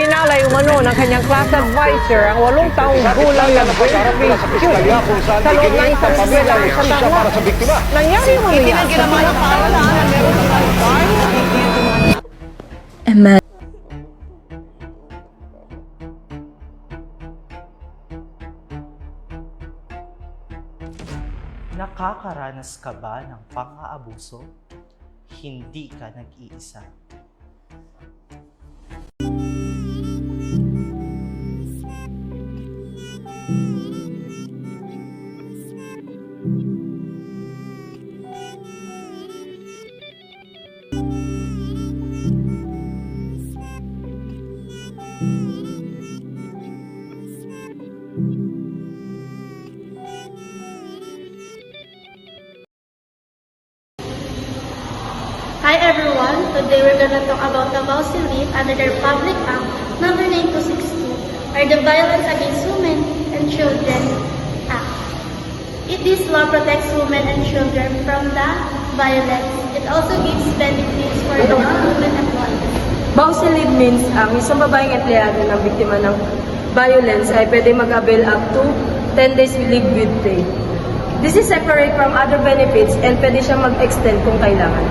Ikinalay umano ng kanyang class advisor ang 8 taong gulang na grade 3 student sa loob ng isang eskwela sa Tacloban. Nangyari mamaya sa pinagpapala na meron ng Emma. Nakakaranas ka ba ng pang-aabuso? Hindi ka nag-iisa. Hi everyone, today we're gonna talk about the Bausi Leave under the Republic Act number 9262 or the Violence Against Women and Children Act. This law protects women and children from the violence. It also gives benefits for the women employees. Bausi leave means ang isang babaeng empleyado na biktima ng violence ay pwede mag-avail up to 10 days leave with pay. This is separate from other benefits and pwede siya mag-extend kung kailangan.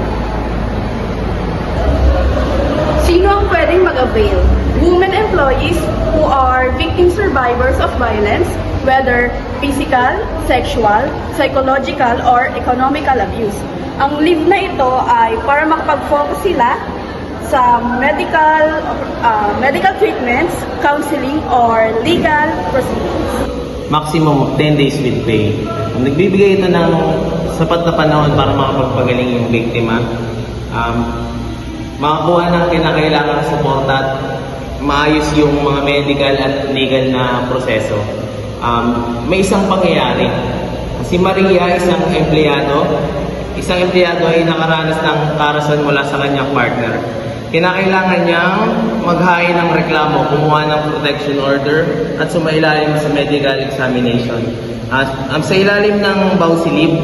Sino ang pwedeng mag-avail? Women employees who are victim survivors of violence, whether physical, sexual, psychological, or economical abuse. Ang leave na ito ay para makapag-focus sila sa medical treatments, counseling, or legal proceedings. Maximum of 10 days with pay. Nagbibigay ito ng sapat na panahon para makapagpagaling yung biktima. Makakuha ng kinakailangang suporta at maayos yung mga medical at legal na proseso. May isang pangyayari. Si Maria, isang empleyado ay nakaranas ng karahasan mula sa kanyang partner. Kinakailangan niyang maghain ng reklamo, kumuha ng protection order at sumailalim sa medical examination. Sa ilalim ng Bausi Leave,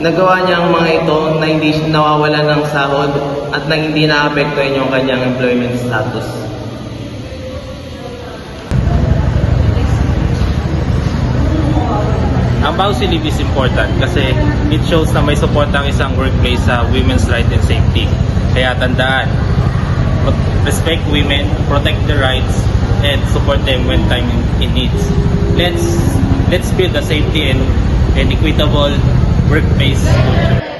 nagawa niya ang mga ito na hindi nawawala ng sahod at na hindi naapektuhan yung kanyang employment status. Ang Bausi Leave is important kasi it shows na may support ang isang workplace sa women's right and safety. Kaya tandaan, respect women, protect their rights, and support them when time in needs. Let's build a safety and equitable workplace culture.